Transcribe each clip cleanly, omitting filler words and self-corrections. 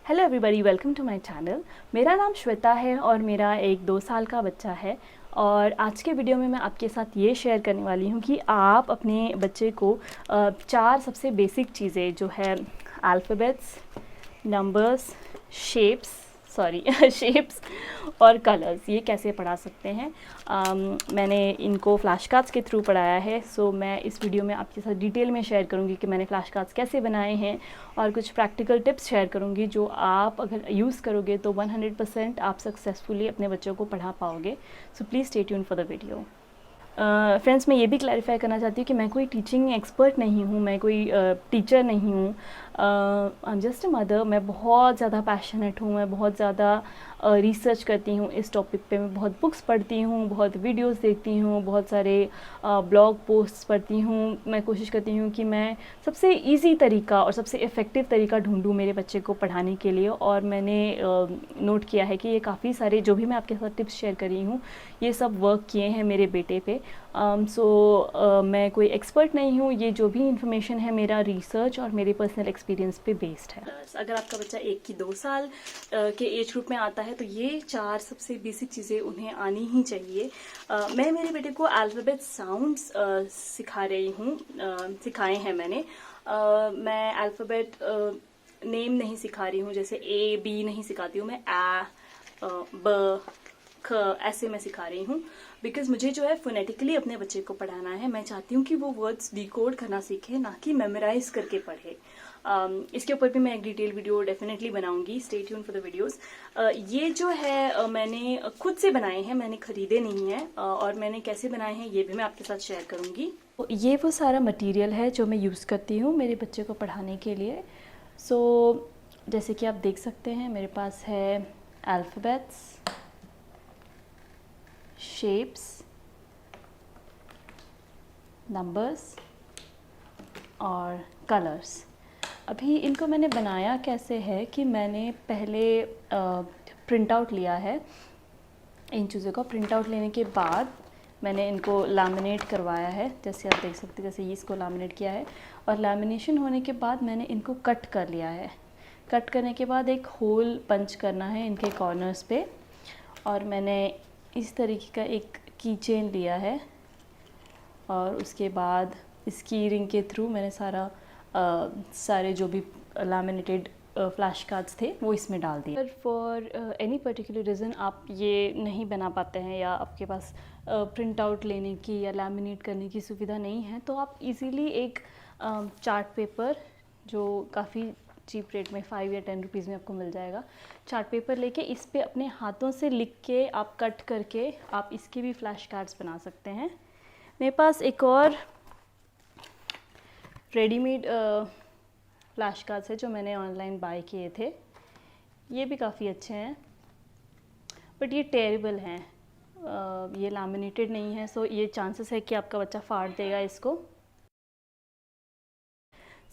Hello everybody, welcome to my channel. मेरा नाम श्वेता है और मेरा एक 2 साल का बच्चा है। और आज के वीडियो में मैं आपके साथ ये शेयर करने वाली हूँ कि आप अपने बच्चे को 4 सबसे बेसिक चीज़ें जो है अल्फ़ाबेट्स, नंबर्स, शेप्स और कलर्स, ये कैसे पढ़ा सकते हैं। मैंने इनको फ्लैश कार्ड्स के थ्रू पढ़ाया है। सो मैं इस वीडियो में आपके साथ डिटेल में शेयर करूँगी कि मैंने फ्लैश कार्ड्स कैसे बनाए हैं और कुछ प्रैक्टिकल टिप्स शेयर करूँगी जो आप अगर यूज़ करोगे तो 100% आप सक्सेसफुली अपने बच्चों को पढ़ा पाओगे। So please stay tuned for the video. Friends, मैं ये भी क्लैरिफाई करना चाहती हूँ कि मैं कोई टीचिंग एक्सपर्ट नहीं हूँ, मैं कोई टीचर नहीं हूँ। I am just a mother. मैं बहुत ज़्यादा पैशनेट हूँ, मैं बहुत ज़्यादा रिसर्च करती हूँ इस टॉपिक पे। मैं बहुत बुक्स पढ़ती हूँ, बहुत वीडियोस देखती हूँ, बहुत सारे ब्लॉग पोस्ट्स पढ़ती हूँ। मैं कोशिश करती हूँ कि मैं सबसे इजी तरीका और सबसे इफ़ेक्टिव तरीका ढूंढूँ मेरे बच्चे को पढ़ाने के लिए। और मैंने नोट किया है कि ये काफ़ी सारे जो भी मैं आपके साथ टिप्स शेयर कर रही हूँ ये सब वर्क किए हैं मेरे बेटे पे। मैं कोई एक्सपर्ट नहीं हूँ। ये जो भी इंफॉर्मेशन है मेरा रिसर्च और मेरे पर्सनल एक्सपीरियंस पे बेस्ड है। अगर आपका बच्चा 1 की 2 साल के एज ग्रुप में आता है तो ये 4 सबसे बेसिक चीज़ें उन्हें आनी ही चाहिए। मैं मेरे बेटे को अल्फ़ाबेट साउंड्स सिखाए हैं मैंने। मैं अल्फ़ाबेट नेम नहीं सिखा रही हूँ, जैसे ए बी नहीं सिखाती हूँ मैं। ब ऐसे मैं सिखा रही हूँ बिकॉज मुझे जो है फोनेटिकली अपने बच्चे को पढ़ाना है। मैं चाहती हूँ कि वो वर्ड्स डिकोड करना सीखे, ना कि मेमोराइज करके पढ़े। इसके ऊपर भी मैं एक डिटेल वीडियो डेफिनेटली बनाऊंगी। Stay tune for the videos. ये जो है मैंने खुद से बनाए हैं, मैंने खरीदे नहीं हैं। और मैंने कैसे बनाए हैं ये भी मैं आपके साथ शेयर करूंगी। तो ये वो सारा मटेरियल है जो मैं यूज़ करती हूँ मेरे बच्चे को पढ़ाने के लिए। जैसे कि आप देख सकते हैं मेरे पास है अल्फ़ाबेट्स, शेप्स, नंबर्स और कलर्स। अभी इनको मैंने बनाया कैसे है कि मैंने पहले प्रिंट आउट लिया है। इन चीज़ों का प्रिंट आउट लेने के बाद मैंने इनको लैमिनेट करवाया है, जैसे आप देख सकते हैं। जैसे ये इसको लैमिनेट किया है और लैमिनेशन होने के बाद मैंने इनको कट कर लिया है। कट करने के बाद एक होल पंच करना है इनके कॉर्नर्स पे। और मैंने इस तरीके का एक की चेन लिया है और उसके बाद इस की रिंग के थ्रू मैंने सारे जो भी लैमिनेटेड फ्लैश कार्ड्स थे वो इसमें डाल दिए। अगर फॉर एनी पर्टिकुलर रीज़न आप ये नहीं बना पाते हैं या आपके पास प्रिंट आउट लेने की या लैमिनेट करने की सुविधा नहीं है तो आप इजीली एक चार्ट पेपर, जो काफ़ी चीप रेट में 5 या 10 रुपीज़ में आपको मिल जाएगा, चार्ट पेपर लेके इस पे अपने हाथों से लिख के आप कट करके आप इसके भी फ्लैश कार्ड्स बना सकते हैं। मेरे पास एक और रेडीमेड फ्लैश कार्ड्स है जो मैंने ऑनलाइन बाय किए थे। ये भी काफ़ी अच्छे हैं बट ये टेरेबल हैं। ये लैमिनेटेड नहीं है, सो ये चांसेस है कि आपका बच्चा फाड़ देगा इसको।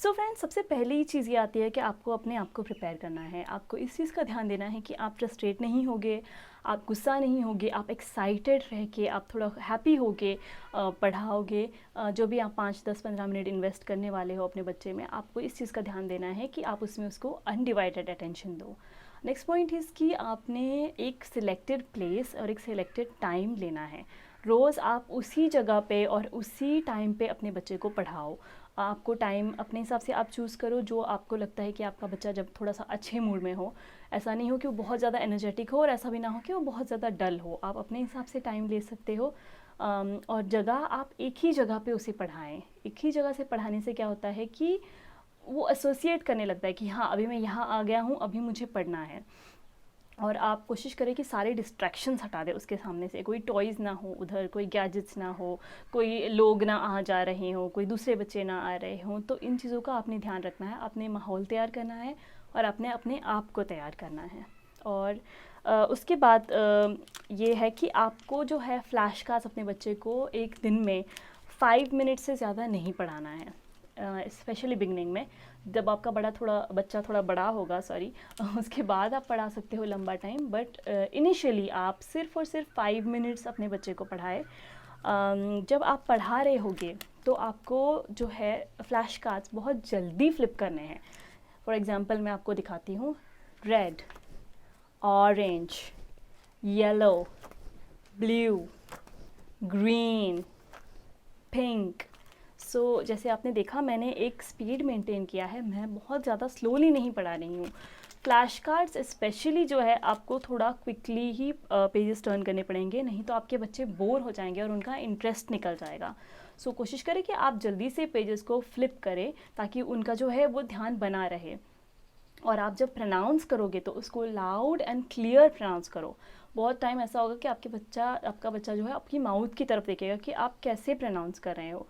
फ्रेंड्स, सबसे पहली चीज़ ये आती है कि आपको अपने आप को प्रिपेयर करना है। आपको इस चीज़ का ध्यान देना है कि आप फ्रस्ट्रेट नहीं होगे, आप गुस्सा नहीं होगे, आप एक्साइटेड रह के, आप थोड़ा हैप्पी होके पढ़ाओगे। जो भी आप 5, 10, 15 मिनट इन्वेस्ट करने वाले हो अपने बच्चे में, आपको इस चीज़ का ध्यान देना है कि आप उसमें उसको अनडिवाइडेड अटेंशन दो। नेक्स्ट पॉइंट इज़ कि आपने एक सिलेक्टेड प्लेस और एक सिलेक्टेड टाइम लेना है। रोज़ आप उसी जगह पे और उसी टाइम पे अपने बच्चे को पढ़ाओ। आपको टाइम अपने हिसाब से आप चूज़ करो जो आपको लगता है कि आपका बच्चा जब थोड़ा सा अच्छे मूड में हो। ऐसा नहीं हो कि वो बहुत ज़्यादा एनर्जेटिक हो और ऐसा भी ना हो कि वो बहुत ज़्यादा डल हो। आप अपने हिसाब से टाइम ले सकते हो। और जगह आप एक ही जगह पे उसे पढ़ाएं। एक ही जगह से पढ़ाने से क्या होता है कि वो एसोसिएट करने लगता है कि हाँ, अभी मैं यहाँ आ गया हूँ, अभी मुझे पढ़ना है। और आप कोशिश करें कि सारे डिस्ट्रैक्शंस हटा दें उसके सामने से। कोई टॉयज़ ना हो उधर, कोई गैजेट्स ना हो, कोई लोग ना आ जा रहे हों, कोई दूसरे बच्चे ना आ रहे हों। तो इन चीज़ों का आपने ध्यान रखना है, अपने माहौल तैयार करना है और अपने आप को तैयार करना है। और उसके बाद ये है कि आपको जो है फ्लैश कार्ड्स अपने बच्चे को एक दिन में 5 मिनट से ज़्यादा नहीं पढ़ाना है। स्पेशली बिगनिंग में, जब आपका बच्चा थोड़ा बड़ा होगा, उसके बाद आप पढ़ा सकते हो लंबा टाइम। बट इनिशियली आप सिर्फ और सिर्फ 5 मिनट्स अपने बच्चे को पढ़ाए। जब आप पढ़ा रहे होगे तो आपको जो है फ्लैश कार्ड्स बहुत जल्दी फ्लिप करने हैं। फॉर एग्ज़ाम्पल मैं आपको दिखाती हूँ। Red, orange, yellow, blue, green, pink. So जैसे आपने देखा मैंने एक स्पीड मेंटेन किया है, मैं बहुत ज़्यादा स्लोली नहीं पढ़ा रही हूँ। फ्लैश कार्ड्स स्पेशली जो है आपको थोड़ा क्विकली ही पेजेस टर्न करने पड़ेंगे, नहीं तो आपके बच्चे बोर हो जाएंगे और उनका इंटरेस्ट निकल जाएगा। सो कोशिश करें कि आप जल्दी से पेजेस को फ्लिप करें ताकि उनका जो है वो ध्यान बना रहे। और आप जब प्रोनाउंस करोगे तो उसको लाउड एंड क्लियर प्रोनाउंस करो। बहुत टाइम ऐसा होगा कि आपका बच्चा जो है आपकी माउथ की तरफ देखेगा कि आप कैसे प्रोनाउंस कर रहे हो।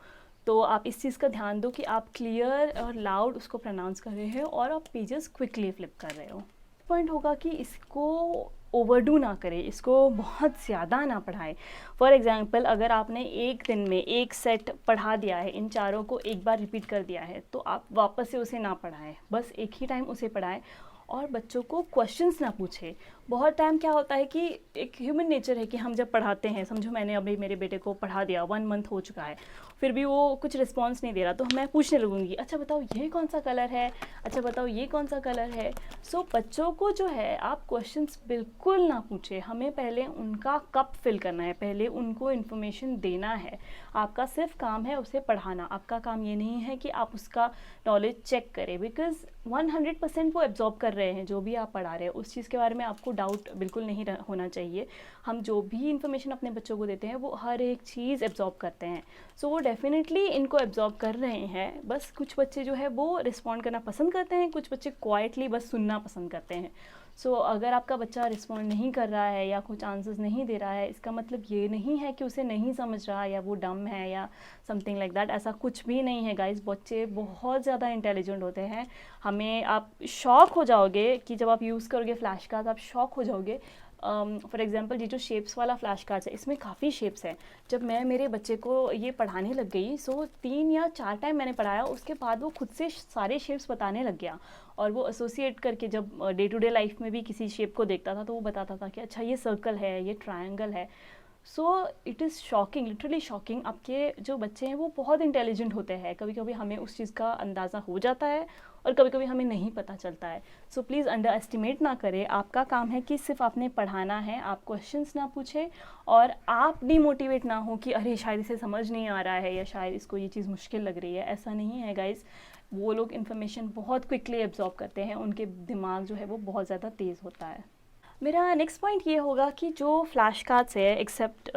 तो आप इस चीज़ का ध्यान दो कि आप क्लियर और लाउड उसको प्रोनाउंस कर रहे हो और आप पेजेस क्विकली फ्लिप कर रहे हो। पॉइंट होगा कि इसको ओवरडू ना करें, इसको बहुत ज़्यादा ना पढ़ाएं। फॉर एग्ज़ाम्पल अगर आपने एक दिन में एक सेट पढ़ा दिया है, इन चारों को एक बार रिपीट कर दिया है, तो आप वापस से उसे ना पढ़ाएं, बस एक ही टाइम उसे पढ़ाएं और बच्चों को क्वेश्चंस ना पूछे। बहुत टाइम क्या होता है कि एक ह्यूमन नेचर है कि हम जब पढ़ाते हैं, समझो मैंने अभी मेरे बेटे को पढ़ा दिया, 1 मंथ हो चुका है, फिर भी वो कुछ रिस्पॉन्स नहीं दे रहा, तो मैं पूछने लगूंगी, अच्छा बताओ ये कौन सा कलर है, अच्छा बताओ ये कौन सा कलर है। सो बच्चों को जो है आप क्वेश्चंस बिल्कुल ना पूछे, हमें पहले उनका कप फिल करना है, पहले उनको इन्फॉर्मेशन देना है। आपका सिर्फ काम है उसे पढ़ाना, आपका काम ये नहीं है कि आप उसका नॉलेज चेक करें, बिकॉज 100% वो एब्जॉर्ब कर रहे हैं जो भी आप पढ़ा रहे हैं, उस चीज़ के बारे में आपको डाउट बिल्कुल नहीं होना चाहिए। हम जो भी इन्फॉर्मेशन अपने बच्चों को देते हैं वो हर एक चीज़ एब्जॉर्ब करते हैं, सो वो डेफिनेटली इनको एब्जॉर्ब कर रहे हैं। बस कुछ बच्चे जो है वो रिस्पॉन्ड करना पसंद करते हैं, कुछ बच्चे क्वाइटली बस सुनना पसंद करते हैं। सो अगर आपका बच्चा रिस्पॉन्ड नहीं कर रहा है या कुछ आंसर्स नहीं दे रहा है, इसका मतलब ये नहीं है कि उसे नहीं समझ रहा या वो डम है या समथिंग लाइक दैट, ऐसा कुछ भी नहीं है गाइस। बच्चे बहुत ज़्यादा इंटेलिजेंट होते हैं, हमें आप शॉक हो जाओगे कि जब आप यूज़ करोगे फ्लैश कार्ड, आप शॉक हो जाओगे। फॉर एग्जांपल ये जो शेप्स वाला फ्लैश कार्ड्स है, इसमें काफ़ी शेप्स हैं। जब मैं मेरे बच्चे को ये पढ़ाने लग गई, सो 3 या 4 टाइम मैंने पढ़ाया, उसके बाद वो खुद से सारे शेप्स बताने लग गया और वो एसोसिएट करके जब डे टू डे लाइफ में भी किसी शेप को देखता था तो वो बताता था कि अच्छा ये सर्कल है, ये ट्रायंगल है। So it is shocking, literally shocking. आपके जो बच्चे हैं वो बहुत इंटेलिजेंट होते हैं, कभी कभी हमें उस चीज़ का अंदाज़ा हो जाता है और कभी कभी हमें नहीं पता चलता है। सो प्लीज़ अंडर एस्टिमेट ना करें, आपका काम है कि सिर्फ आपने पढ़ाना है, आप क्वेश्चंस ना पूछें और आप डीमोटिवेट ना हो कि अरे शायद इसे समझ नहीं आ रहा है या शायद इसको ये चीज़ मुश्किल लग रही है। ऐसा नहीं है गाइज़, वो लोग इन्फॉर्मेशन बहुत क्विकली एब्जॉर्ब करते हैं, उनके दिमाग जो है वो बहुत ज़्यादा तेज़ होता है। मेरा नेक्स्ट पॉइंट ये होगा कि जो फ्लैश कार्ड्स है, एक्सेप्ट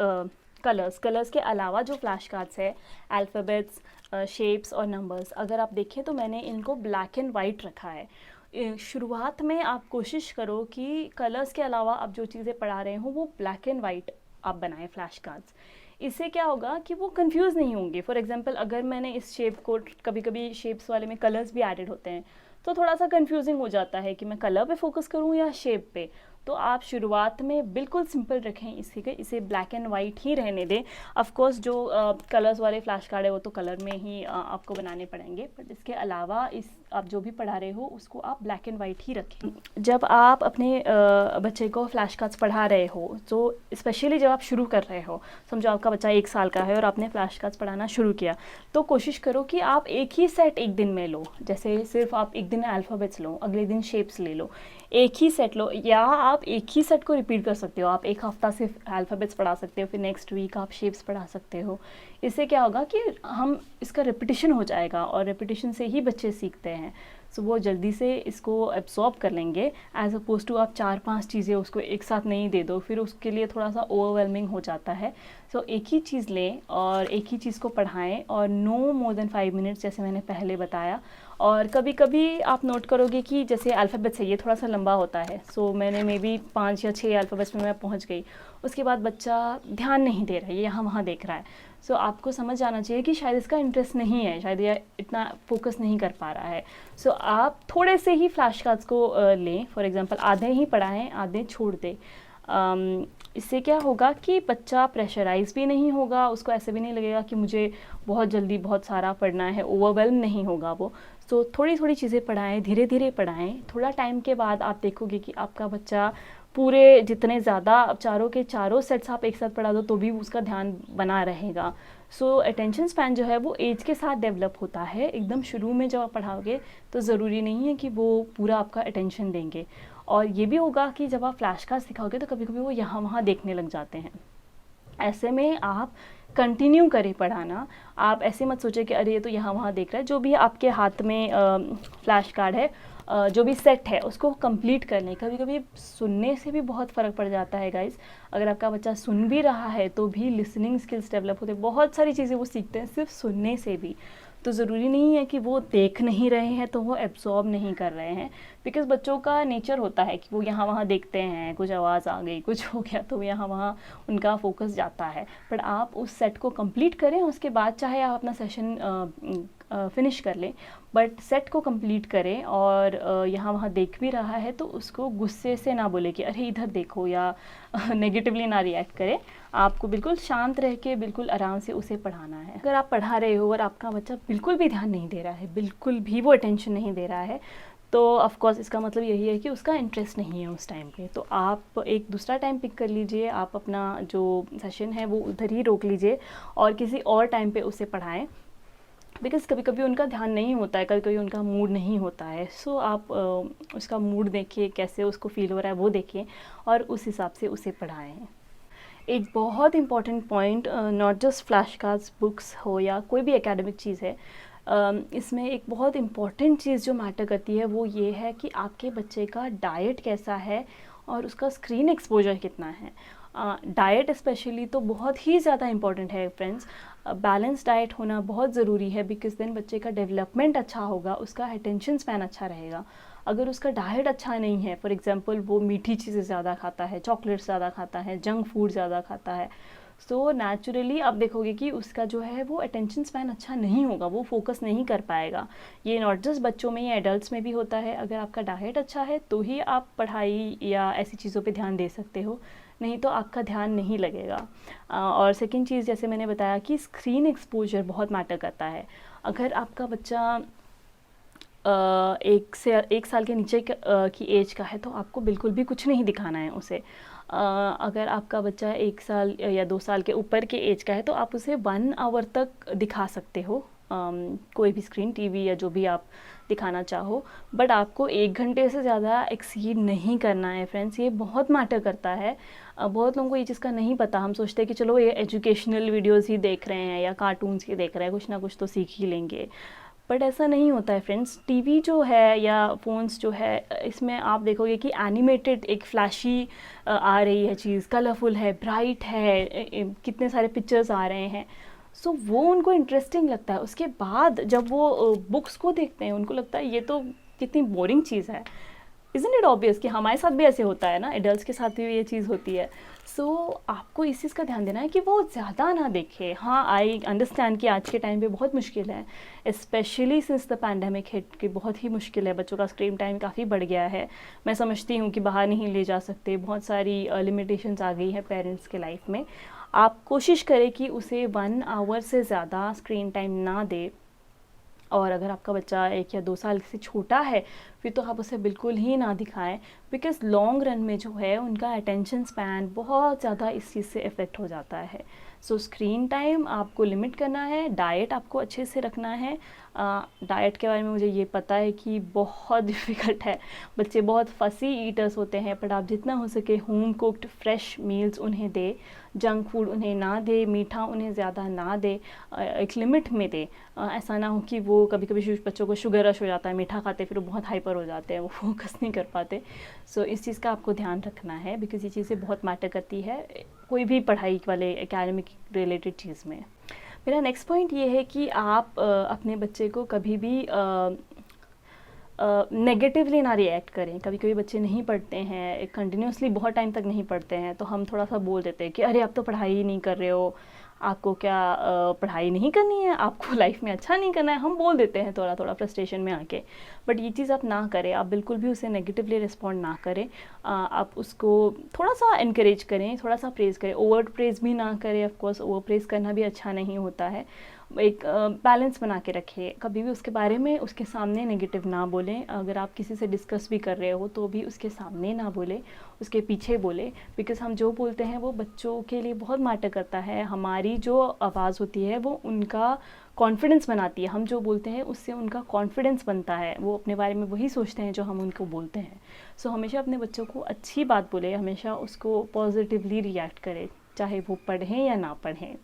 कलर्स के अलावा जो फ्लैश कार्ड्स है, अल्फ़ाबेट्स, शेप्स और नंबर्स, अगर आप देखें तो मैंने इनको ब्लैक एंड वाइट रखा है। शुरुआत में आप कोशिश करो कि कलर्स के अलावा आप जो चीज़ें पढ़ा रहे हो वो ब्लैक एंड वाइट आप बनाएं फ्लैश कार्ड्स। इससे क्या होगा कि वो कंफ्यूज नहीं होंगे। फॉर एग्जांपल अगर मैंने इस शेप को, कभी कभी शेप्स वाले में कलर्स भी एडेड होते हैं, तो थोड़ा सा कंफ्यूजिंग हो जाता है कि मैं कलर पे फोकस करूँ या शेप पे। तो आप शुरुआत में बिल्कुल सिंपल रखें, इसे ब्लैक एंड वाइट ही रहने दें। ऑफ कोर्स जो कलर्स वाले फ्लैश कार्ड है वो तो कलर में ही आपको बनाने पड़ेंगे, बट इसके अलावा आप जो भी पढ़ा रहे हो उसको आप ब्लैक एंड वाइट ही रखें। जब आप अपने बच्चे को फ्लैश कार्ड्स पढ़ा रहे हो, तो स्पेशली जब आप शुरू कर रहे हो, समझो आपका बच्चा 1 साल का है और आपने फ्लैश कार्ड्स पढ़ाना शुरू किया, तो कोशिश करो कि आप एक ही सेट एक दिन में लो। जैसे सिर्फ आप एक दिन अल्फ़ाबेट्स लो, अगले दिन शेप्स ले लो, एक ही सेट लो, या आप एक ही सेट को रिपीट कर सकते हो। आप एक हफ्ता सिर्फ अल्फ़ाबेट्स पढ़ा सकते हो, फिर नेक्स्ट वीक आप शेप्स पढ़ा सकते हो। इससे क्या होगा कि हम इसका रिपीटिशन हो जाएगा और रिपीटिशन से ही बच्चे सीखते हैं। सो वो जल्दी से इसको एब्जॉर्ब कर लेंगे, एज अपोज टू आप 4-5 चीज़ें उसको एक साथ नहीं दे दो, फिर उसके लिए थोड़ा सा ओवरवेलमिंग हो जाता है। सो एक ही चीज़ लें और एक ही चीज़ को पढ़ाएं और नो मोर देन 5 मिनट्स, जैसे मैंने पहले बताया। और कभी कभी आप नोट करोगे कि जैसे अल्फ़ाबेट्स है ये थोड़ा सा लंबा होता है, सो मैंने मे बी 5 या 6 अल्फ़ाबेट्स में मैं पहुंच गई, उसके बाद बच्चा ध्यान नहीं दे रहा है, ये यहाँ वहाँ देख रहा है। सो आपको समझ जाना चाहिए कि शायद इसका इंटरेस्ट नहीं है, शायद ये इतना फोकस नहीं कर पा रहा है। सो आप थोड़े से ही फ्लैश कार्ड्स को लें। फॉर एग्जांपल आधे ही पढ़ाएं, आधे छोड़ दें। इससे क्या होगा कि बच्चा प्रेशराइज भी नहीं होगा, उसको ऐसे भी नहीं लगेगा कि मुझे बहुत जल्दी बहुत सारा पढ़ना है, ओवरवेल्म नहीं होगा वो। सो थोड़ी थोड़ी चीज़ें पढ़ाएं, धीरे धीरे पढ़ाएं। थोड़ा टाइम के बाद आप देखोगे कि आपका बच्चा पूरे जितने ज़्यादा चारों के चारों सेट्स आप एक साथ पढ़ा दो तो भी उसका ध्यान बना रहेगा। सो अटेंशन स्पैन जो है वो एज के साथ डेवलप होता है। एकदम शुरू में जब आप पढ़ाओगे तो ज़रूरी नहीं है कि वो पूरा आपका अटेंशन देंगे। और ये भी होगा कि जब आप फ्लैश कार्ड्स दिखाओगे तो कभी कभी वो यहाँ वहाँ देखने लग जाते हैं। ऐसे में आप कंटिन्यू करें पढ़ाना। आप ऐसे मत सोचें कि अरे ये तो यहाँ वहाँ देख रहा है। जो भी आपके हाथ में फ्लैश कार्ड है, जो भी सेट है उसको कंप्लीट कर लें। कभी कभी सुनने से भी बहुत फ़र्क पड़ जाता है गाइस। अगर आपका बच्चा सुन भी रहा है तो भी लिसनिंग स्किल्स डेवलप होते हैं, बहुत सारी चीज़ें वो सीखते हैं सिर्फ सुनने से भी। तो ज़रूरी नहीं है कि वो देख नहीं रहे हैं तो वो एब्जॉर्ब नहीं कर रहे हैं, बिकॉज़ बच्चों का नेचर होता है कि वो यहाँ वहाँ देखते हैं, कुछ आवाज़ आ गई, कुछ हो गया तो यहाँ वहाँ उनका फोकस जाता है। बट आप उस सेट को कंप्लीट करें, उसके बाद चाहे आप अपना सेशन फिनिश कर लें, बट सेट को कंप्लीट करें। और यहाँ वहाँ देख भी रहा है तो उसको गुस्से से ना बोले कि अरे इधर देखो, या नेगेटिवली ना रिएक्ट करें। आपको बिल्कुल शांत रह के बिल्कुल आराम से उसे पढ़ाना है। अगर आप पढ़ा रहे हो और आपका बच्चा बिल्कुल भी ध्यान नहीं दे रहा है, बिल्कुल भी वो अटेंशन नहीं दे रहा है, तो ऑफ कोर्स इसका मतलब यही है कि उसका इंटरेस्ट नहीं है उस टाइम पे। तो आप एक दूसरा टाइम पिक कर लीजिए, आप अपना जो सेशन है वो उधर ही रोक लीजिए और किसी और टाइम पे उसे पढ़ाएं। बिकॉज़ कभी कभी उनका ध्यान नहीं होता है, कभी कभी उनका मूड नहीं होता है। सो आप उसका मूड देखिए, कैसे उसको फील हो रहा है वो देखिए और उस हिसाब से उसे पढ़ाएं। एक बहुत important point, not just flash cards, books हो या कोई भी एकेडमिक चीज़ है, इसमें एक बहुत इम्पॉर्टेंट चीज़ जो मैटर करती है वो ये है कि आपके बच्चे का डाइट कैसा है और उसका स्क्रीन एक्सपोजर कितना है। डाइट स्पेशली तो बहुत ही ज़्यादा इम्पॉर्टेंट है फ्रेंड्स। बैलेंस डाइट होना बहुत ज़रूरी है, बिकॉज़ देन बच्चे का डेवलपमेंट अच्छा होगा, उसका अटेंशन स्पैन अच्छा रहेगा। अगर उसका डाइट अच्छा नहीं है, फॉर एग्जांपल वो मीठी चीज़ें ज़्यादा खाता है, चॉकलेट्स ज़्यादा खाता है, जंक फूड ज़्यादा खाता है, सो नेचुरली आप देखोगे कि उसका जो है वो अटेंशन स्पैन अच्छा नहीं होगा, वो फोकस नहीं कर पाएगा। ये नॉट जस्ट बच्चों में, ये एडल्ट्स में भी होता है। अगर आपका डाइट अच्छा है तो ही आप पढ़ाई या ऐसी चीज़ों पे ध्यान दे सकते हो, नहीं तो आपका ध्यान नहीं लगेगा। और सेकंड चीज़, जैसे मैंने बताया कि स्क्रीन एक्सपोजर बहुत मैटर करता है। अगर आपका बच्चा 1 साल के नीचे की एज का है तो आपको बिल्कुल भी कुछ नहीं दिखाना है उसे। अगर आपका बच्चा 1 साल या 2 साल के ऊपर के एज का है तो आप उसे 1 आवर तक दिखा सकते हो, कोई भी स्क्रीन, टीवी या जो भी आप दिखाना चाहो। बट आपको 1 घंटे से ज़्यादा एक्सीड नहीं करना है फ्रेंड्स, ये बहुत मैटर करता है। बहुत लोगों को ये चीज़ का नहीं पता। हम सोचते हैं कि चलो ये एजुकेशनल वीडियोज़ ही देख रहे हैं या कार्टून्स ही देख रहे हैं, कुछ ना कुछ तो सीख ही लेंगे। बट ऐसा नहीं होता है फ्रेंड्स। टीवी जो है या फ़ोन्स जो है, इसमें आप देखोगे कि एनिमेटेड एक फ्लैशी आ रही है चीज़, कलरफुल है, ब्राइट है, कितने सारे पिक्चर्स आ रहे हैं। सो वो उनको इंटरेस्टिंग लगता है। उसके बाद जब वो बुक्स को देखते हैं उनको लगता है ये तो कितनी बोरिंग चीज़ है। इज़न्ट इट ऑब्वियस कि हमारे साथ भी ऐसे होता है ना, एडल्ट्स के साथ भी ये चीज़ होती है। सो आपको इस चीज़ का ध्यान देना है कि वो ज़्यादा ना देखे। हाँ, आई अंडरस्टैंड कि आज के टाइम पे बहुत मुश्किल है, specially since the pandemic hit, की बहुत ही मुश्किल है। बच्चों का स्क्रीन टाइम काफ़ी बढ़ गया है। मैं समझती हूँ कि बाहर नहीं ले जा सकते, बहुत सारी लिमिटेशंस आ गई है पेरेंट्स के लाइफ में। आप कोशिश करें कि उसे 1 आवर से ज़्यादा स्क्रीन टाइम ना दे। और अगर आपका बच्चा 1 या 2 साल से छोटा है फिर तो आप उसे बिल्कुल ही ना दिखाएं, बिकॉज़ लॉन्ग रन में जो है उनका अटेंशन स्पैन बहुत ज़्यादा इस चीज़ से इफ़ेक्ट हो जाता है। सो स्क्रीन टाइम आपको लिमिट करना है, डाइट आपको अच्छे से रखना है। डाइट के बारे में मुझे ये पता है कि बहुत डिफ़िकल्ट है, बच्चे बहुत फसी ईटर्स होते हैं, बट आप जितना हो सके होम कुक्ड फ्रेश मील्स उन्हें दें, जंक फूड उन्हें ना दे, मीठा उन्हें ज़्यादा ना दे, एक लिमिट में दे। ऐसा ना हो कि वो कभी कभी बच्चों को शुगर रश हो जाता है, मीठा खाते फिर वो बहुत हाइपर हो जाते हैं, वो फोकस नहीं कर पाते। सो इस चीज़ का आपको ध्यान रखना है, बिकॉज़ ये चीज़ें बहुत मैटर करती है कोई भी पढ़ाई वाले एकेडमिक रिलेटेड चीज़ में। मेरा नेक्स्ट पॉइंट ये है कि आप अपने बच्चे को कभी भी नेगेटिवली ना रिएक्ट करें। कभी कभी बच्चे नहीं पढ़ते हैं, कंटिन्यूसली बहुत टाइम तक नहीं पढ़ते हैं, तो हम थोड़ा सा बोल देते हैं कि अरे आप तो पढ़ाई ही नहीं कर रहे हो, आपको क्या पढ़ाई नहीं करनी है, आपको लाइफ में अच्छा नहीं करना है। हम बोल देते हैं थोड़ा थोड़ा फ्रस्ट्रेशन में आके। बट ये चीज़ आप ना करें, आप बिल्कुल भी उसे नेगेटिवली रिस्पॉन्ड ना करें। आप उसको थोड़ा सा इनकरेज करें, थोड़ा सा प्रेज़ करें, ओवर प्रेज़ भी ना करें। ऑफ कोर्स ओवर प्रेज़ करना भी अच्छा नहीं होता है। एक बैलेंस बना के रखें, कभी भी उसके बारे में उसके सामने नेगेटिव ना बोलें। अगर आप किसी से डिस्कस भी कर रहे हो तो भी उसके सामने ना बोलें, उसके पीछे बोलें, बिकॉज़ हम जो बोलते हैं वो बच्चों के लिए बहुत मैटर करता है। हमारी जो आवाज़ होती है वो उनका कॉन्फिडेंस बनाती है। हम जो बोलते हैं उससे उनका कॉन्फिडेंस बनता है, वो अपने बारे में वही सोचते हैं जो हम उनको बोलते हैं। सो हमेशा अपने बच्चों को अच्छी बात बोले, हमेशा उसको पॉजिटिवली रिएक्ट करें, चाहे वो पढ़ें या ना पढ़ें।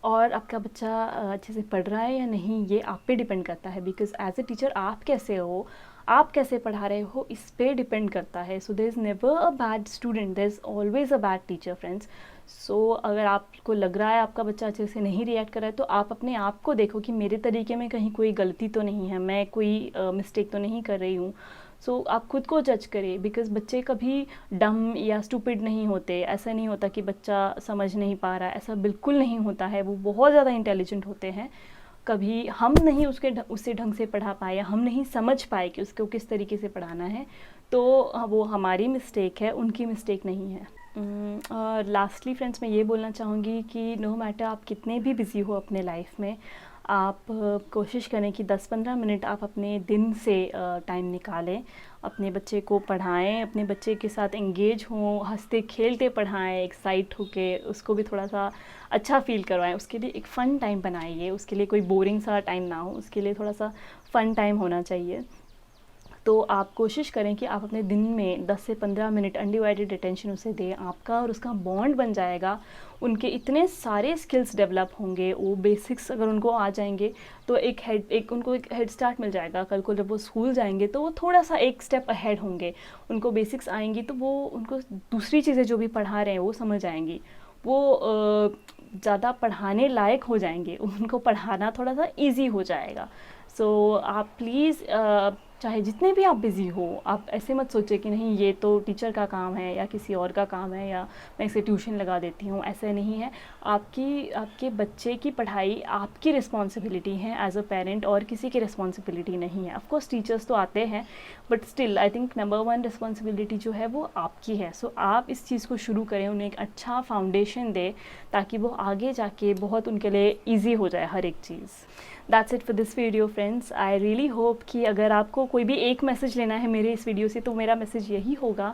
और आपका बच्चा अच्छे से पढ़ रहा है या नहीं, ये आप पे डिपेंड करता है, बिकॉज एज ए टीचर आप कैसे हो, आप कैसे पढ़ा रहे हो, इस पे डिपेंड करता है। So there is never a bad student, there is always a bad teacher friends. So अगर आपको लग रहा है आपका बच्चा अच्छे से नहीं रिएक्ट कर रहा है, तो आप अपने आप को देखो कि मेरे तरीके में कहीं कोई गलती तो नहीं है, मैं कोई मिस्टेक तो नहीं कर रही हूँ। सो आप खुद को जज करें, बिकॉज बच्चे कभी डम या स्टूपिड नहीं होते। ऐसा नहीं होता कि बच्चा समझ नहीं पा रहा है, ऐसा बिल्कुल नहीं होता है। वो बहुत ज़्यादा इंटेलिजेंट होते हैं। कभी हम नहीं उससे ढंग से पढ़ा पाए या हम नहीं समझ पाए कि उसको किस तरीके से पढ़ाना है, तो वो हमारी मिस्टेक है, उनकी मिस्टेक नहीं है। और लास्टली फ्रेंड्स, मैं ये बोलना चाहूँगी कि नो मैटर आप कितने भी बिज़ी हो अपने लाइफ में, आप कोशिश करें कि 10-15 मिनट आप अपने दिन से टाइम निकालें, अपने बच्चे को पढ़ाएं, अपने बच्चे के साथ एंगेज हों, हंसते खेलते पढ़ाएं, एक्साइट होके उसको भी थोड़ा सा अच्छा फील करवाएं। उसके लिए एक फ़न टाइम बनाइए, उसके लिए कोई बोरिंग सा टाइम ना हो, उसके लिए थोड़ा सा फ़न टाइम होना चाहिए। तो आप कोशिश करें कि आप अपने दिन में 10 से 15 मिनट अनडिवाइडेड अटेंशन उसे दें। आपका और उसका बॉन्ड बन जाएगा, उनके इतने सारे स्किल्स डेवलप होंगे, वो बेसिक्स अगर उनको आ जाएंगे तो उनको एक हेड स्टार्ट मिल जाएगा। कल को जब वो स्कूल जाएंगे तो वो थोड़ा सा एक स्टेप अहेड होंगे। उनको बेसिक्स आएंगी तो वो उनको दूसरी चीज़ें जो भी पढ़ा रहे हैं वो समझ आएंगी, वो ज़्यादा पढ़ाने लायक हो जाएंगे, उनको पढ़ाना थोड़ा सा ईजी हो जाएगा। सो आप प्लीज़ चाहे जितने भी आप बिज़ी हो, आप ऐसे मत सोचें कि नहीं ये तो टीचर का काम है या किसी और का काम है या मैं इसे ट्यूशन लगा देती हूँ। ऐसा नहीं है। आपके बच्चे की पढ़ाई आपकी रिस्पॉन्सिबिलिटी है एज अ पेरेंट, और किसी की रिस्पॉन्सिबिलिटी नहीं है। ऑफकोर्स टीचर्स तो आते हैं, but still I think number 1 responsibility जो है वो आपकी है। सो आप इस चीज़ को शुरू करें, उन्हें एक अच्छा फाउंडेशन दें, ताकि वो आगे जाके बहुत उनके लिए ईजी हो जाए हर एक चीज़। That's it for this video friends. I really hope कि अगर आपको कोई भी एक मैसेज लेना है मेरे इस वीडियो से, तो मेरा मैसेज यही होगा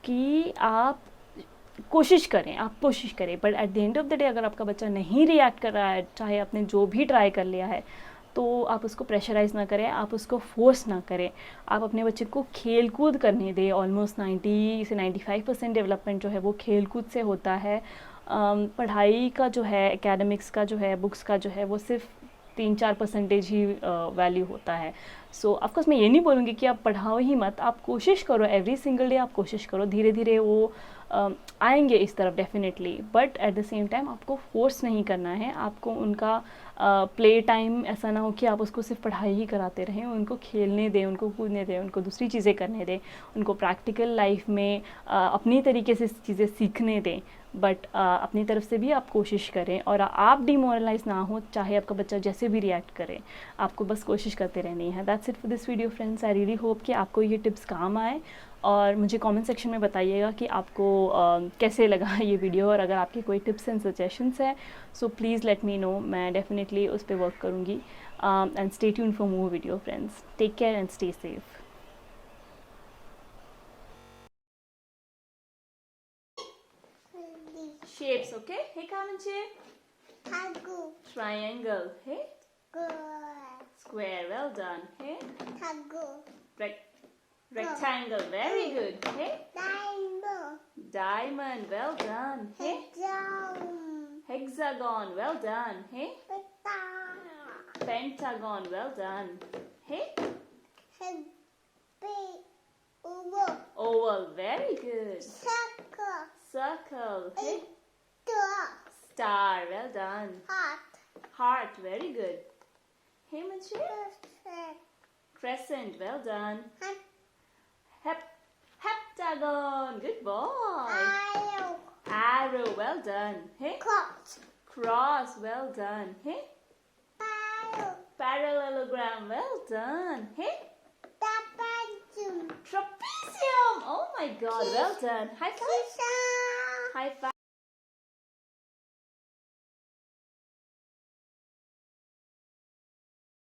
कि आप कोशिश करें, but at the end of the day अगर आपका बच्चा नहीं रिएक्ट कर रहा है, चाहे आपने जो भी ट्राई कर लिया है, तो आप उसको प्रेशराइज़ ना करें, आप उसको फोर्स ना करें। आप अपने बच्चे को खेल कूद करने दें। ऑलमोस्ट 90 से 95% डेवलपमेंट जो है वो खेल कूद से होता है। पढ़ाई का जो है, एकेडमिक्स का जो है, बुक्स का जो है, वो सिर्फ 3-4% ही वैल्यू होता है। सो ऑफकोर्स मैं ये नहीं बोलूँगी कि आप पढ़ाओ ही मत, आप कोशिश करो, एवरी सिंगल डे आप कोशिश करो, धीरे धीरे वो आएंगे इस तरफ definitely. But at the same time आपको फोर्स नहीं करना है। आपको उनका प्ले टाइम ऐसा ना हो कि आप उसको सिर्फ पढ़ाई ही कराते रहें। उनको खेलने दें, उनको कूदने दें, उनको दूसरी चीज़ें करने दें, उनको प्रैक्टिकल लाइफ में अपनी तरीके से चीज़ें सीखने दें। बट अपनी तरफ से भी आप कोशिश करें, और आप डिमोरलाइज ना हो, चाहे आपका बच्चा जैसे भी रिएक्ट करे, आपको बस कोशिश करते रहनी है। That's it for this video friends. I really hope कि आपको ये टिप्स काम आए, और मुझे कमेंट सेक्शन में बताइएगा कि आपको कैसे लगा ये वीडियो, और अगर आपके कोई टिप्स एंड सजेशंस है, so please let me know. मैं डेफिनेटली उस पर वर्क करूँगी। And stay tuned for more video friends. Take care and stay safe. Shapes, okay? Hey, come and shape. Triangle. Hey? Square. Well done. Hey? Rectangle. Very good. Hey? Diamond. Well done. Hey? Hexagon. Well done. Hey? Pentagon. Well done. Hey? Oval. Very good. Circle. Hey? Star. Well done. Heart. Very good. Hey, Manche? Crescent. Well done. Heptagon. Good boy. Arrow. Well done. Hey? Cross. Well done. Hey? Parallelogram. Well done. Hey? Trapezium. Oh my God. Well done. High five. High five.